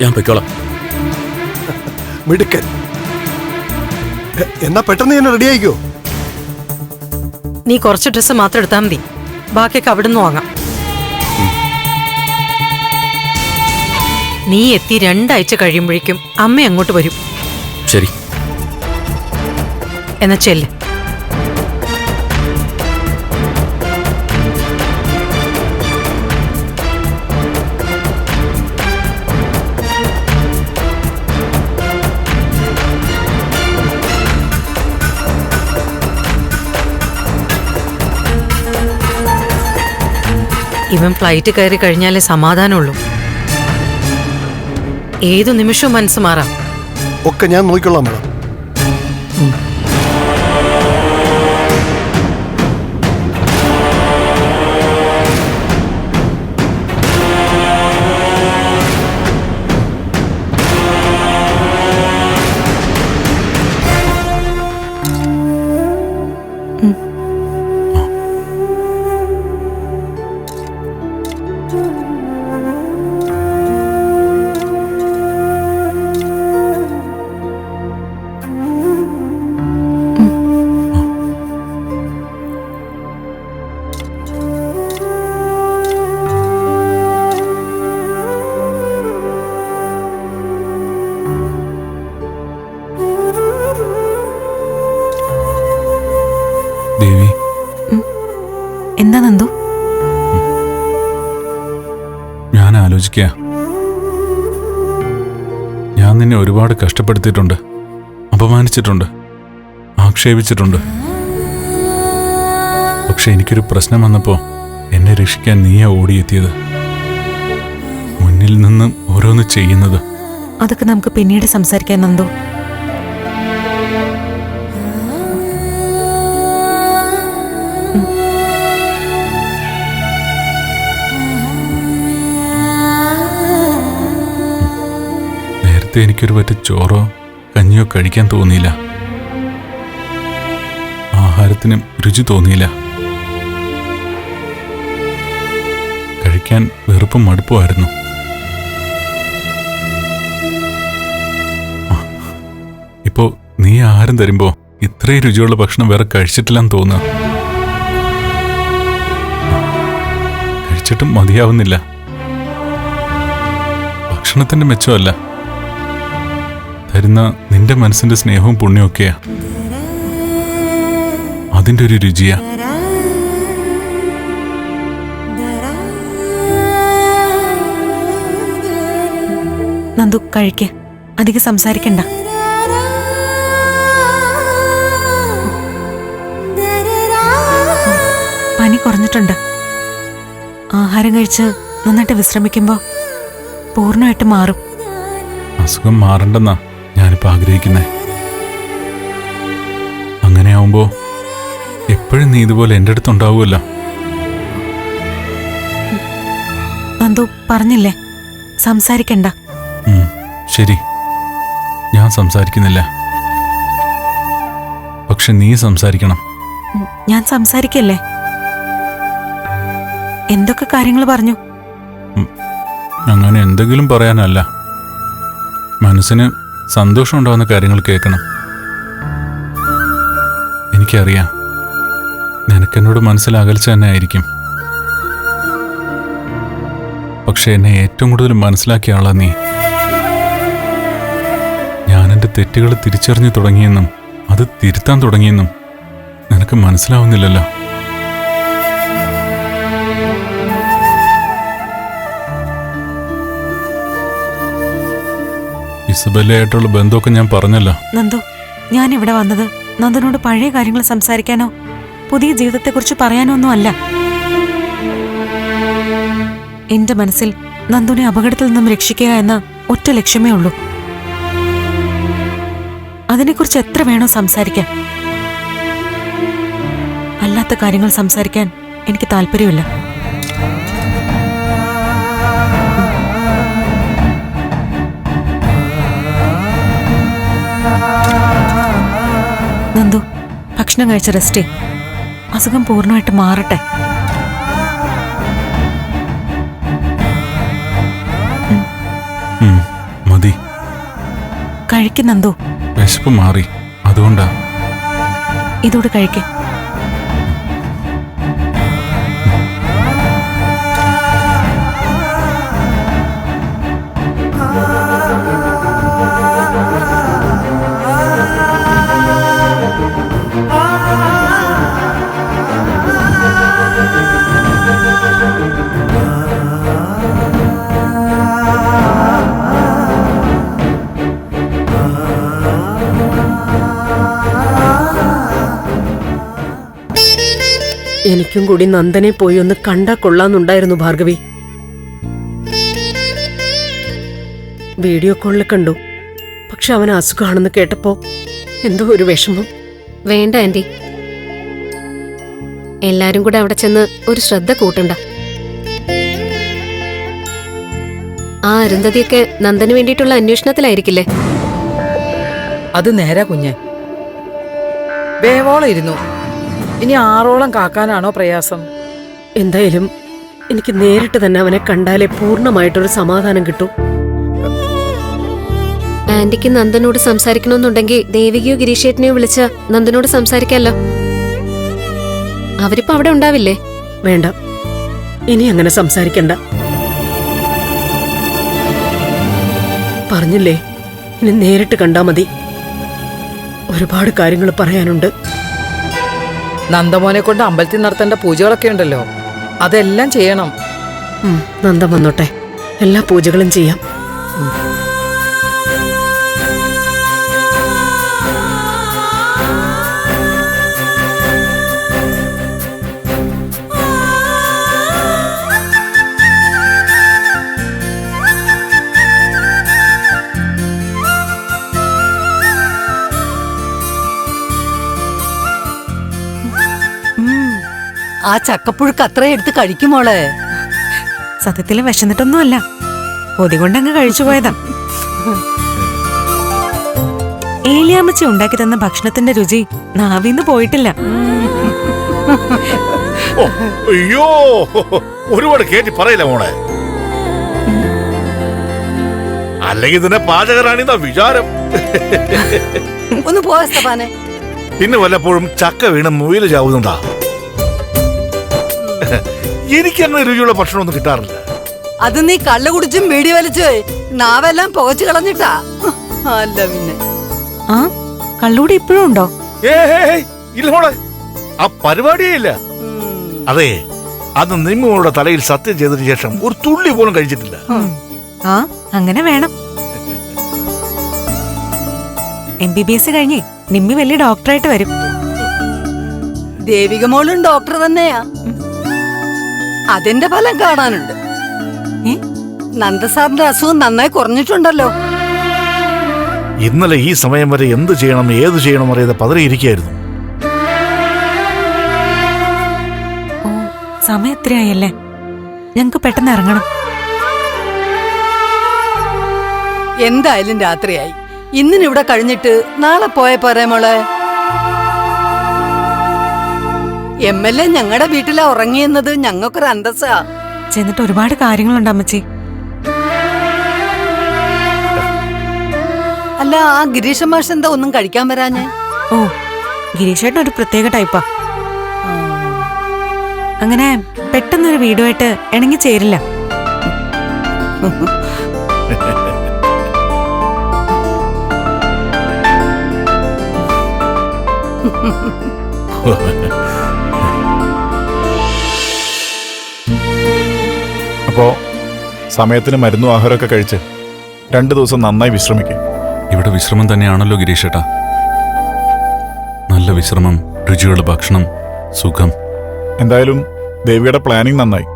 ഞാൻ പൊയ്ക്കോളാം. മിടുക്കൻ. എന്നാ പെട്ടെന്ന് തന്നെ റെഡി ആയിക്കോ. നീ കുറച്ച് ഡ്രസ്സ് മാത്രം എടുത്താൽ മതി, ബാക്കിയൊക്കെ അവിടുന്ന് വാങ്ങാം. നീ എത്തി 2 ആഴ്ച കഴിയുമ്പോഴേക്കും അമ്മ അങ്ങോട്ട് വരും. ശരി. എന്നാ ചെല്ല്. ഇവൻ ഫ്ലൈറ്റ് കയറി കഴിഞ്ഞാലേ സമാധാനമുള്ളൂ. ഏതു നിമിഷവും മനസ്സ് മാറാം. ഒക്കെ ഞാൻ നോക്കിക്കൊള്ളാം മേഡം. ദേവി, എന്താ നന്ദു? ഞാൻ ആലോചിക്കുക, ഞാൻ നിന്നെ ഒരുപാട് കഷ്ടപ്പെടുത്തിയിട്ടുണ്ട്, അപമാനിച്ചിട്ടുണ്ട്, ആക്ഷേപിച്ചിട്ടുണ്ട്. പക്ഷെ എനിക്കൊരു പ്രശ്നം വന്നപ്പോ എന്നെ രക്ഷിക്കാൻ നീയാ ഓടിയെത്തിയത്, മുന്നിൽ നിന്നും ഓരോന്ന് ചെയ്യുന്നത്. അതൊക്കെ നമുക്ക് പിന്നീട് സംസാരിക്കാൻ നന്ദു. നേരത്തെ എനിക്കൊരു പറ്റ ചോറോ കഞ്ഞിയോ കഴിക്കാൻ തോന്നിയില്ല, ആഹാരത്തിനും രുചി തോന്നിയില്ല, കഴിക്കാൻ വെറുപ്പും മടുപ്പുമായിരുന്നു. ഇപ്പോ നീ ആഹാരം തരുമ്പോ ഇത്രയും രുചിയുള്ള ഭക്ഷണം വേറെ കഴിച്ചിട്ടില്ലെന്ന് തോന്നുക. കഴിച്ചിട്ടും മതിയാവുന്നില്ല. ഭക്ഷണത്തിന്റെ മെച്ചമല്ല, തരുന്ന നിന്റെ മനസ്സിന്റെ സ്നേഹവും പുണ്യമൊക്കെയാ, അതിന്റെ ഒരു രുചിയാ. നന്ദു കഴിക്ക, അധികം സംസാരിക്കണ്ട. പനി കുറഞ്ഞിട്ടുണ്ട്. ആഹാരം കഴിച്ച് നന്നായിട്ട് വിശ്രമിക്കുമ്പോ പൂർണ്ണമായിട്ട് മാറും. അസുഖം മാറണ്ടെന്നാ ഞാനിപ്പോ ആഗ്രഹിക്കുന്നേ. അങ്ങനെയാവുമ്പോ എപ്പോഴും നീ ഇതുപോലെ എൻ്റെ അടുത്തുണ്ടാവുമല്ലോ. നന്ദു പറഞ്ഞില്ലേ സംസാരിക്കണ്ട. ശരി, ഞാൻ സംസാരിക്കുന്നില്ല, പക്ഷെ നീ സംസാരിക്കണം. ഞാൻ സംസാരിക്കല്ലേ? എന്തൊക്കെ കാര്യങ്ങൾ പറഞ്ഞു? അങ്ങനെ എന്തെങ്കിലും പറയാനല്ല, മനസ്സിന് സന്തോഷം ഉണ്ടാവുന്ന കാര്യങ്ങൾ കേൾക്കണം. എനിക്കറിയാം നിനക്കെന്നോട് മനസ്സിലകൽച്ച തന്നെ ആയിരിക്കും, പക്ഷെ എന്നെ ഏറ്റവും കൂടുതൽ മനസ്സിലാക്കിയ ആളാ നീ. ഞാൻ എൻ്റെ തെറ്റുകൾ തിരിച്ചറിഞ്ഞു തുടങ്ങിയെന്നും അത് തിരുത്താൻ തുടങ്ങിയെന്നും നിനക്ക് മനസ്സിലാവുന്നില്ലല്ലോ. ഇസബെല്ലയായിട്ടുള്ള ബന്ധമൊക്കെ ഞാൻ പറഞ്ഞല്ലോ. നന്ദു, ഞാൻ ഇവിടെ വന്നത് നന്ദനോട് പഴയ കാര്യങ്ങൾ സംസാരിക്കാനോ പുതിയ ജീവിതത്തെക്കുറിച്ച് പറയാനോ ഒന്നും അല്ല. എന്റെ മനസ്സിൽ നന്ദുനെ അപകടത്തിൽ നിന്നും രക്ഷിക്കുക എന്ന ഒറ്റ ലക്ഷ്യമേ ഉള്ളൂ. അതിനെക്കുറിച്ച് എത്ര വേണോ സംസാരിക്കാൻ. അല്ലാത്ത കാര്യങ്ങൾ സംസാരിക്കാൻ എനിക്ക് താല്പര്യമില്ല. നന്ദു, ഭക്ഷണം കഴിച്ച റെസ്റ്റ്, അസുഖം പൂർണ്ണമായിട്ട് മാറട്ടെ. കഴിക്കുന്നന്തോ വിശപ്പ് മാറി, അതുകൊണ്ടാ. ഇതോട് കഴിക്ക്. എനിക്കും കൂടി നന്ദനെ പോയി ഒന്ന് കണ്ടാ കൊള്ളാന്നുണ്ടായിരുന്നു ഭാർഗവി. വീഡിയോ കോളിൽ കണ്ടു. പക്ഷെ അവൻ അസുഖമാണെന്ന് കേട്ടപ്പോ എന്തോ ഒരു വിഷമം. വേണ്ട ആന്റി, എല്ലാരും കൂടെ അവിടെ ചെന്ന് ഒരു ശ്രദ്ധ കൂട്ടണ്ട. ആ അരുന്ധതിയൊക്കെ നന്ദന് വേണ്ടിയിട്ടുള്ള അന്വേഷണത്തിലായിരിക്കില്ലേ? അത് നേരാ കുഞ്ഞെ. വേവോളം ഇരുന്നു, ഇനി 6ഓളം കാക്കാനാണോ പ്രയാസം? എന്തായാലും എനിക്ക് നേരിട്ട് തന്നെ അവനെ കണ്ടാലേ പൂർണ്ണമായിട്ടൊരു സമാധാനം കിട്ടൂ. ആന്റിക്ക് നന്ദനോട് സംസാരിക്കണമെന്നുണ്ടെങ്കിൽ ദേവികയോ ഗിരീഷേട്ടനെയോ വിളിച്ച് നന്ദനോട് സംസാരിക്കാമല്ലോ. അവരിപ്പോ അവിടെ ഉണ്ടാവില്ലേ? വേണ്ട, ഇനി അങ്ങനെ സംസാരിക്കണ്ട. പറഞ്ഞില്ലേ, ഇനി നേരിട്ട് കണ്ടാ മതി. ഒരുപാട് കാര്യങ്ങൾ പറയാനുണ്ട്. നന്ദമോനെ കൊണ്ട് അമ്പലത്തിൽ നടത്തേണ്ട പൂജകളൊക്കെ ഉണ്ടല്ലോ, അതെല്ലാം ചെയ്യണം. നന്ദൻ വന്നോട്ടെ, എല്ലാ പൂജകളും ചെയ്യാം. ആ ചക്കപ്പുഴുക്ക് അത്ര എടുത്ത് കഴിക്കുമോളെ. സത്യത്തിൽ വിശന്നിട്ടൊന്നുമല്ല, കൊതി കൊണ്ടങ്ങ് കഴിച്ചു പോയതാ. ഏലിയാമ്മച്ചി ഉണ്ടാക്കി തന്ന ഭക്ഷണത്തിന്റെ രുചി നാവിന്ന് പോയിട്ടില്ല. അയ്യോ, ഒരുപാട് കേട്ടി പറയില്ല മോളെ. അല്ലെങ്കിൽ ഇതിനെ പാചകരാണിന്ന വിചാരം. ഒന്ന് പോയ സ്തഫാനെ. പിന്നെ വല്ലപ്പോഴും ചക്ക വീണ് മുയില് ചാവുന്നുണ്ടാ. എനിക്കങ്ങനെ രുചിയുള്ള ഭക്ഷണമൊന്നും കിട്ടാറില്ല. അത് നീ കള്ളു കുടിച്ചും വീടി വലിച്ചു നാവെല്ലാം പുകച്ചു കളഞ്ഞിട്ടാ. അല്ല പിന്നെ ആ കള്ളൂടി ഇപ്പോഴും ഉണ്ടോ? ഇല്ല മോളെ, ആ പരിപാടിയേ ഇല്ല. അതെ, അന്ന് നിമ്മോളുടെ തലയിൽ സത്യം ചെയ്തതിനു ശേഷം ഒരു തുള്ളി പോലും കഴിച്ചിട്ടില്ല. ആ അങ്ങനെ വേണം. MBBS കഴിഞ്ഞ് നിമ്മി വലിയ ഡോക്ടറായിട്ട് വരും. ദേവിക മോളും ഡോക്ടർ തന്നെയാ. അതിന്റെ ഫലം കാണാനുണ്ട്. നന്ദസാറിന്റെ അസുഖം നന്നായി കുറഞ്ഞിട്ടുണ്ടല്ലോ. ഇന്നലെ ഈ സമയം വരെ എന്ത് ചെയ്യണം ഏത് ചെയ്യണം അറിയാതെ പതറിയിരിക്കായിരുന്നു. ഓ, സമയം എത്രയായല്ലേ? ഞങ്ങക്ക് പെട്ടെന്ന് ഇറങ്ങണം. എന്തായാലും രാത്രിയായി. ഇന്നിവിടെ കഴിഞ്ഞിട്ട് നാളെ പോയ പോരെ മോളെ. MLA ഞങ്ങളുടെ വീട്ടിലാ ഉറങ്ങിയെന്നത് ഞങ്ങൾക്കൊരു അന്തസ്സാ. ചെന്നിട്ട് ഒരുപാട് കാര്യങ്ങളുണ്ട് അമ്മച്ചി. അല്ല, ആ ഗിരീഷ മാഷ് എന്താ ഒന്നും കഴിക്കാൻ വരാഞ്ഞേ? ഓ, ഗിരീഷേട്ടൻ ഒരു പ്രത്യേക ടൈപ്പാ. അങ്ങനെ പെട്ടെന്നൊരു വീടുമായിട്ട് ഇണങ്ങി ചേരില്ല. അപ്പോ സമയത്തിന് മരുന്നും ആഹാരമൊക്കെ കഴിച്ച് 2 ദിവസം നന്നായി വിശ്രമിക്കും. ഇവിടെ വിശ്രമം തന്നെയാണല്ലോ ഗിരീഷേട്ടാ. നല്ല വിശ്രമം, രുചിയുള്ള ഭക്ഷണം, സുഖം. എന്തായാലും ദേവിയുടെ പ്ലാനിങ് നന്നായി.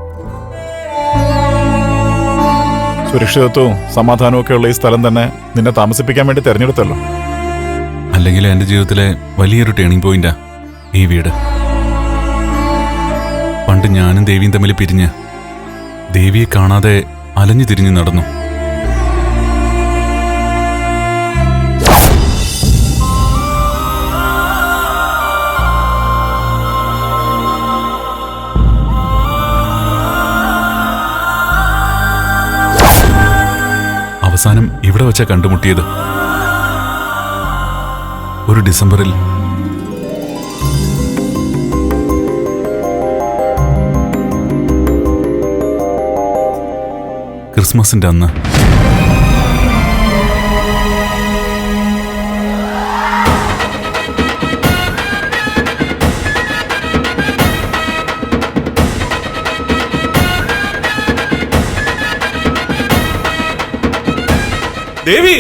സുരക്ഷിതത്വവും സമാധാനവും ഒക്കെ ഉള്ള ഈ സ്ഥലം തന്നെ നിന്നെ താമസിപ്പിക്കാൻ വേണ്ടി തെരഞ്ഞെടുത്തല്ലോ. അല്ലെങ്കിൽ എന്റെ ജീവിതത്തിലെ വലിയൊരു ടേണിംഗ് പോയിന്റാ ഈ വീട്. പണ്ട് ഞാനും ദേവിയും തമ്മിൽ പിരിഞ്ഞ് ദേവിയെ കാണാതെ അലഞ്ഞു തിരിഞ്ഞു നടന്നു. അവസാനം ഇവിടെ വച്ചാ കണ്ടുമുട്ടിയത്. ഒരു ഡിസംബറിൽ ക്രിസ്മസിന്റെ അന്ന് ദേവി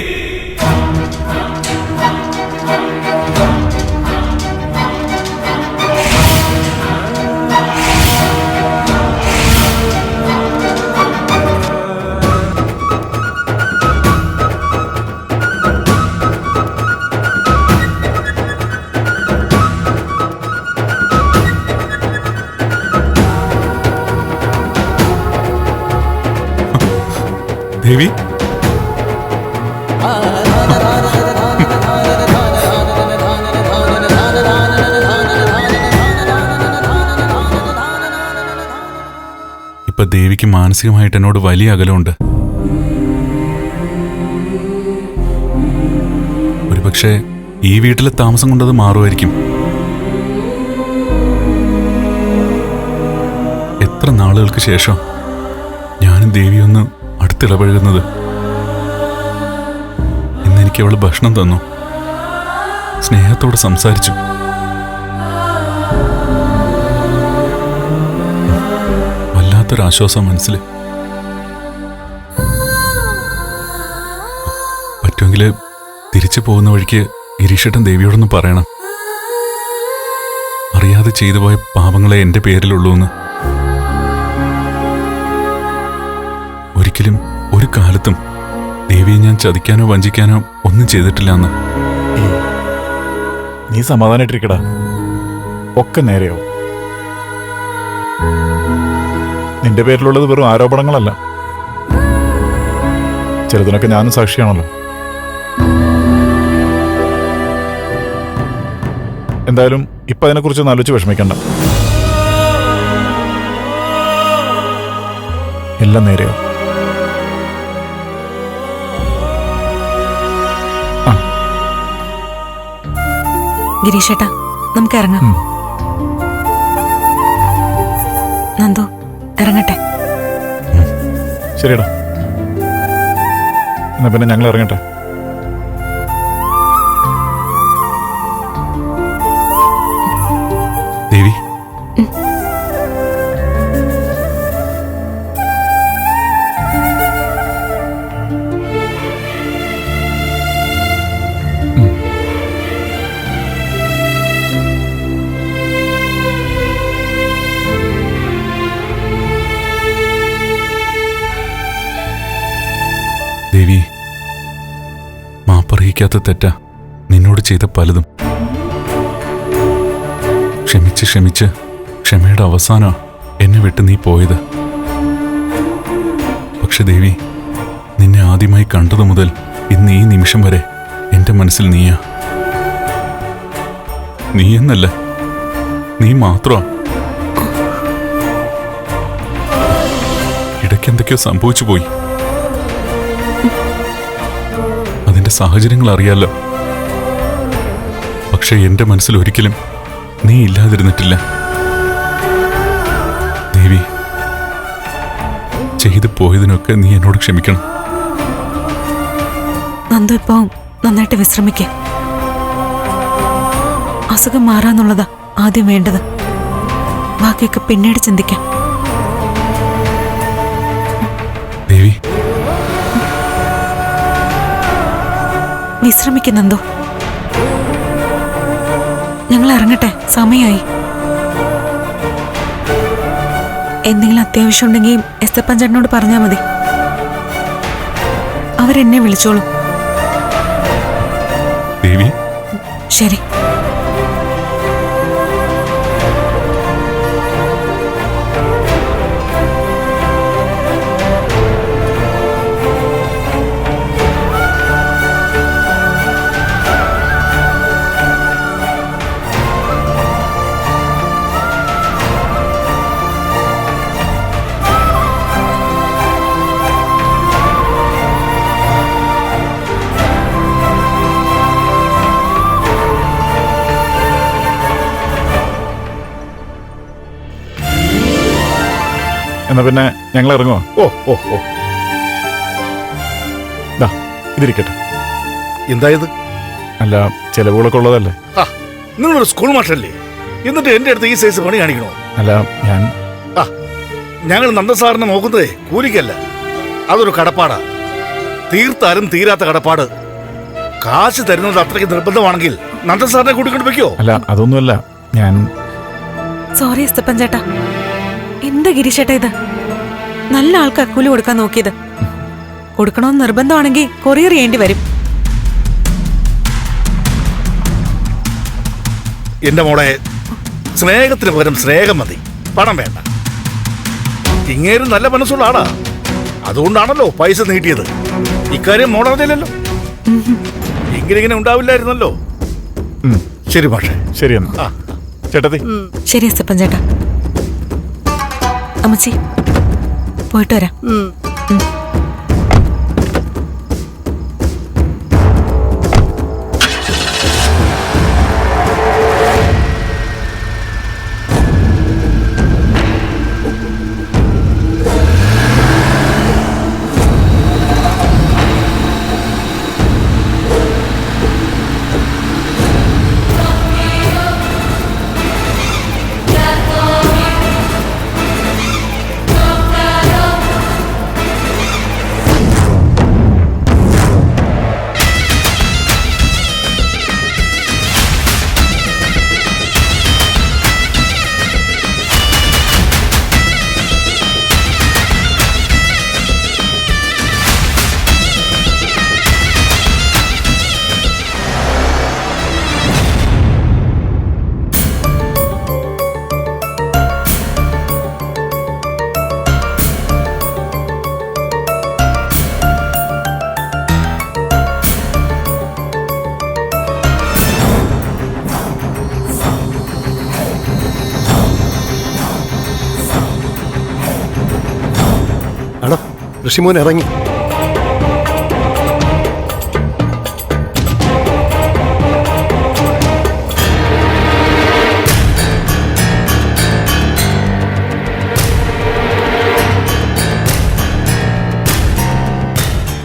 ദേവി ഇപ്പൊ ദേവിക്ക് മാനസികമായിട്ട് എന്നോട് വലിയ അകലമുണ്ട്. ഒരുപക്ഷെ ഈ വീട്ടിലെ താമസം കൊണ്ടത് മാറുമായിരിക്കും. എത്ര നാളുകൾക്ക് ശേഷം ഞാനും ദേവിയൊന്ന് അടുത്തിടപഴകുന്നത്. ഇന്നെനിക്ക് അവള് ഭക്ഷണം തന്നു, സ്നേഹത്തോടെ സംസാരിച്ചു. വല്ലാത്തൊരാശ്വാസം മനസ്സിൽ. പറ്റുമെങ്കിൽ തിരിച്ചു പോകുന്ന വഴിക്ക് ഗിരീഷേട്ടൻ ദേവിയോടൊന്ന് പറയണം, അറിയാതെ ചെയ്തു പോയ പാപങ്ങളെ എന്റെ പേരിലുള്ളൂ എന്ന്. ഒരിക്കലും ഒരു കാലത്തും ദേവിയെ ഞാൻ ചതിക്കാനോ വഞ്ചിക്കാനോ ഒന്നും ചെയ്തിട്ടില്ല എന്ന്. നീ സമാധാനായിട്ടിരിക്കടാ, ഒക്കെ നേരെയോ. നിന്റെ പേരിലുള്ളത് വെറും ആരോപണങ്ങളല്ല, ചിലതിനൊക്കെ ഞാനും സാക്ഷിയാണല്ലോ. എന്തായാലും ഇപ്പൊ അതിനെക്കുറിച്ച് ആലോചിച്ച് വിഷമിക്കണ്ട, എല്ലാം നേരെയോ. ഗിരീഷേട്ടാ, നമുക്ക് ഇറങ്ങാം. നന്ദു, ഇറങ്ങട്ടെ. ശരിയടാ, എന്നാ പിന്നെ ഞങ്ങൾ ഇറങ്ങട്ടെ. ദേവി, ദേവി, മാപ്പറിയിക്കാത്ത തെറ്റാ നിന്നോട് ചെയ്ത പലതും. ക്ഷമിച്ച് ക്ഷമിച്ച് ക്ഷമയുടെ അവസാനം എന്നെ വിട്ട് നീ പോയത്. പക്ഷെ ദേവി, നിന്നെ ആദ്യമായി കണ്ടതു മുതൽ ഇന്ന് ഈ നിമിഷം വരെ എന്റെ മനസ്സിൽ നീയാ. നീ എന്നല്ല, നീ മാത്രമാ. ഇടയ്ക്കെന്തൊക്കെയോ സംഭവിച്ചു പോയി, അതിന്റെ സാഹചര്യങ്ങൾ അറിയാലോ. പക്ഷെ എന്റെ മനസ്സിൽ ഒരിക്കലും നീ ഇല്ലാതിരുന്നിട്ടില്ല ദേവി. ചെയ്തു പോയതിനൊക്കെ നീ എന്നോട് ക്ഷമിക്കണം. നന്ദു ഇപ്പൊ നന്നായിട്ട് വിശ്രമിക്കേ. അസുഖം മാറാന്നുള്ളതാ ആദ്യം വേണ്ടത്, ബാക്കിയൊക്കെ പിന്നീട് ചിന്തിക്കാം. ദേവി, വിശ്രമിക്കുന്നെന്തോ. ഞങ്ങൾ ഇറങ്ങട്ടെ, സമയമായി. എന്തെങ്കിലും അത്യാവശ്യം ഉണ്ടെങ്കിൽ എസ്തപ്പൻ ചേട്ടനോട് പറഞ്ഞാൽ മതി, അവരെന്നെ വിളിച്ചോളൂ. ദേവി, ശരി. എന്നാ പിന്നെ ഞങ്ങൾ ഇറങ്ങുവാ. ഓ ഓ ഓ ദാ ഇതിരിക്കട്ടെ. എന്തായത്? അല്ല, ചെലവുകളൊക്കെ ഉള്ളതല്ലേ. ആ, നിങ്ങളൊരു സ്കൂൾ മാഷല്ലേ, എന്നിട്ട് എന്റെ അടുത്ത് ഈ സൈസ് പണി കാണിക്കണോ? അല്ല, ഞാൻ ആ, ഞങ്ങൾ നന്ദസാറിനെ നോക്കുന്നതേ കൂലിക്കല്ല, അതൊരു കടപ്പാടാ. തീർത്താലും തീരാത്ത കടപ്പാട്. കാശ് തരുന്നത് അത്രയ്ക്ക് നിർബന്ധമാണെങ്കിൽ നന്ദസാറിനെ കൂട്ടിക്കൊണ്ട് വെക്കോ? അല്ല, അതൊന്നുമല്ല. ഞാൻ സോറി എസ്തപ്പൻ ചേട്ടാ. എന്താ ഗിരീഷേട്ടാ ഇത്? നല്ല ആൾക്കാർ കൂലി കൊടുക്കാൻ നോക്കിയത്. കൊടുക്കണമെന്ന് നിർബന്ധമാണെങ്കിൽ കൊറിയർ ചെയ്യേണ്ടി വരും. എന്റെ മോളെ, സ്നേഹത്തിന് പകരം സ്നേഹം മതി, പണം വേണ്ട. ഇങ്ങേരും നല്ല മനസ്സുള്ള ആളാ, അതുകൊണ്ടാണല്ലോ പൈസ നീട്ടിയത്. ഇക്കാര്യം മോളറിഞ്ഞില്ലല്ലോ, ഇങ്ങനെ ഉണ്ടാവില്ലായിരുന്നല്ലോ. ശരി പക്ഷേ. ശരി എന്നാ. ആ, ചേട്ടത്തി. ശരി എസ്തപ്പൻ ചേട്ടാ. അമ്മച്ചി പോയിട്ട് വരാം. എടാ, ഋഷിമോൻ ഇറങ്ങി.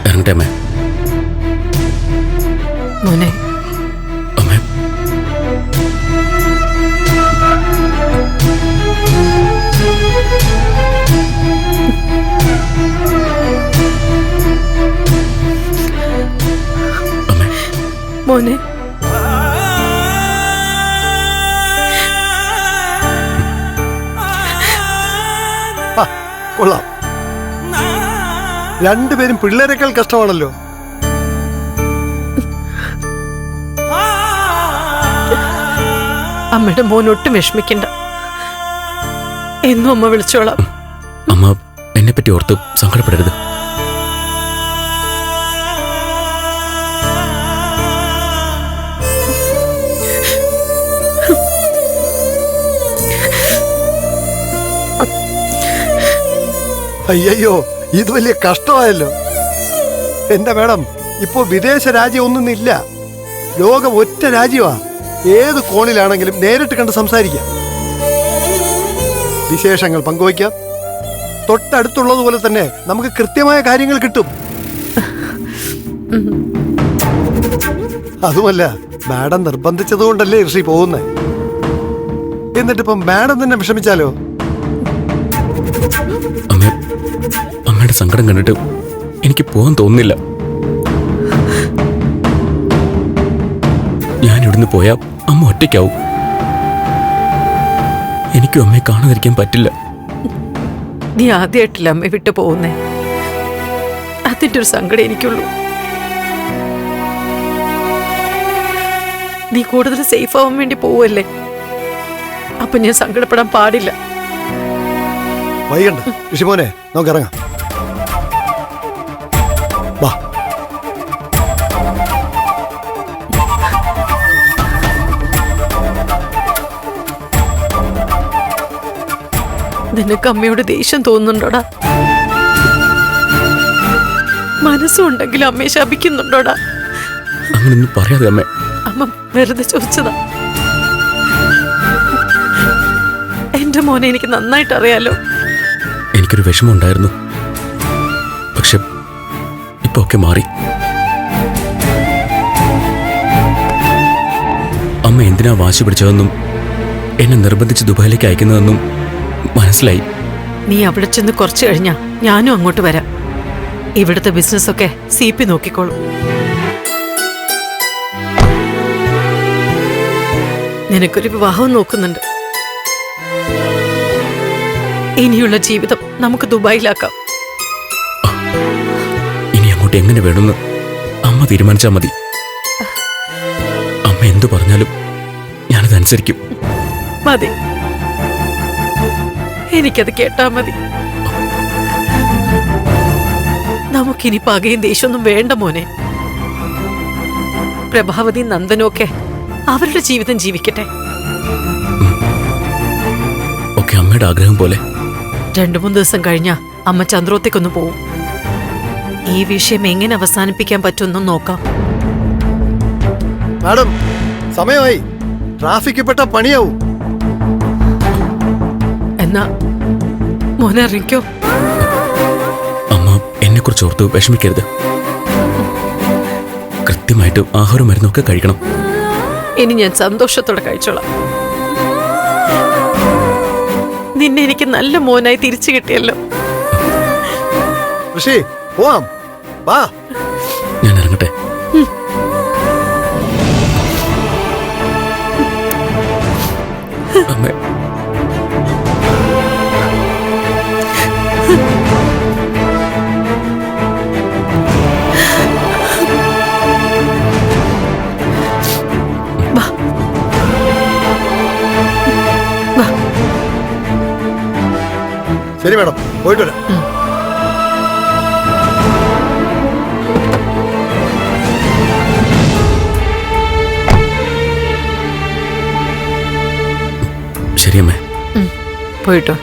ഇറങ്ങട്ടെ അമ്മേ. മോനെ, അമ്മേ, മോനെ, ആ, കൊള്ളാം. രണ്ടുപേരും പിള്ളേരെക്കാൾ കഷ്ടമാണല്ലോ. അമ്മയുടെ മോൻ ഒട്ടും വിഷമിക്കണ്ട. എന്നും അമ്മ വിളിച്ചോളാം. അമ്മ എന്നെ പറ്റി ഓർത്ത് സങ്കടപ്പെടരുത്. അയ്യോ, ഇത് വലിയ കഷ്ടമായല്ലോ. എന്റെ മേഡം, ഇപ്പോ വിദേശ രാജ്യം ഒന്നുമില്ല, ലോകം ഒറ്റ രാജ്യമാ. ഏത് കോണിലാണെങ്കിലും നേരിട്ട് കണ്ട് സംസാരിക്കാം, വിശേഷങ്ങൾ പങ്കുവയ്ക്കാം. തൊട്ടടുത്തുള്ളതുപോലെ തന്നെ നമുക്ക് കൃത്യമായ കാര്യങ്ങൾ കിട്ടും. അതുമല്ല, മാഡം നിർബന്ധിച്ചതുകൊണ്ടല്ലേ ഋഷി പോകുന്നേ. എന്നിട്ടിപ്പം മാഡം തന്നെ വിഷമിച്ചാലോ? അമ്മയുടെ സങ്കടം കണ്ടിട്ട് എനിക്ക് പോകാൻ തോന്നുന്നില്ല. ഞാൻ ഇവിടുന്ന് പോയാ അമ്മ ഒറ്റയ്ക്കാവും. എനിക്കും അമ്മയെ കാണാതിരിക്കാൻ പറ്റില്ല. നീ ആദ്യമായിട്ടില്ല അമ്മ വിട്ടു പോകുന്നേ, അതിന്റെ ഒരു സങ്കടം എനിക്കുള്ളൂ. നീ കൂടുതൽ സേഫ് ആവാൻ വേണ്ടി പോവല്ലേ, അപ്പൊ ഞാൻ സങ്കടപ്പെടാൻ പാടില്ല. വൈകണ്ട ഋഷിമോനെ, നമുക്ക് ഇറങ്ങാം. വാ. നിനക്ക് അമ്മയോട് ദേഷ്യം തോന്നുന്നുണ്ടോടാ? മനസ്സുണ്ടെങ്കിലും അമ്മയെ ശപിക്കുന്നുണ്ടോടാ? അങ്ങനൊന്നും പറയാതെ അമ്മേ. അമ്മ വെറുതെ ചോദിച്ചതാ. എന്റെ മോനെ എനിക്ക് നന്നായിട്ട് അറിയാലോ. എനിക്കൊരു വിഷമമുണ്ടായിരുന്നു. പക്ഷെ ഇപ്പൊ ഒക്കെ മാറി. അമ്മ എന്തിനാ വാശി പിടിച്ചതെന്നും എന്നെ നിർബന്ധിച്ച് ദുബായിലേക്ക് അയക്കുന്നതെന്നും മനസ്സിലായി. നീ അവിടെ ചെന്ന് കുറച്ചു കഴിഞ്ഞാ ഞാനും അങ്ങോട്ട് വരാം. ഇവിടുത്തെ ബിസിനസ്സൊക്കെ CP നോക്കിക്കോളും. നിനക്കൊരു വിവാഹവും നോക്കുന്നുണ്ട്. ഇനിയുള്ള ജീവിതം നമുക്ക് ദുബായിലാക്കാം. ഇനി അങ്ങോട്ട് എങ്ങനെ വേണമെന്ന് അമ്മ തീരുമാനിച്ചാൽ മതി. അമ്മ എന്തു പറഞ്ഞാലും ഞാനതനുസരിക്കും. മതി, എനിക്കത് കേട്ടാ മതി. നമുക്കിനി പകയും ദേഷ്യമൊന്നും വേണ്ട മോനെ. പ്രഭാവതി നന്ദനൊക്കെ അവരുടെ ജീവിതം ജീവിക്കട്ടെ. ഒക്കെ അമ്മയുടെ ആഗ്രഹം പോലെ. 2-3 ദിവസം കഴിഞ്ഞാ അമ്മ ചന്ദ്രോത്തേക്കൊന്ന് പോവും. ഈ വിഷയം എങ്ങനെ അവസാനിപ്പിക്കാൻ പറ്റുമെന്നും നോക്കാം. മാഡം, സമയമായി. ട്രാഫിക്കിൽ പെട്ട പണിയാവും. എന്നാ മോനെ അറിയിക്കോ. അമ്മ എന്നെ കുറിച്ച് ഓർത്ത് വിഷമിക്കരുത്. കൃത്യമായിട്ട് ആഹാരം മരുന്നൊക്കെ കഴിക്കണം. ഇനി ഞാൻ സന്തോഷത്തോടെ കഴിച്ചോളാം. നിന്നെ എനിക്ക് നല്ല മോനായി തിരിച്ചു കിട്ടിയല്ലോ. ഋഷി, പോവാം. വാ. ഞാൻ ഇറങ്ങട്ടെ. അമ്മേ, വാ. വാ. ശരി മാഡം, പോയിട്ട് വരാം. ശരി അമ്മേ. പോയിട്ടോ.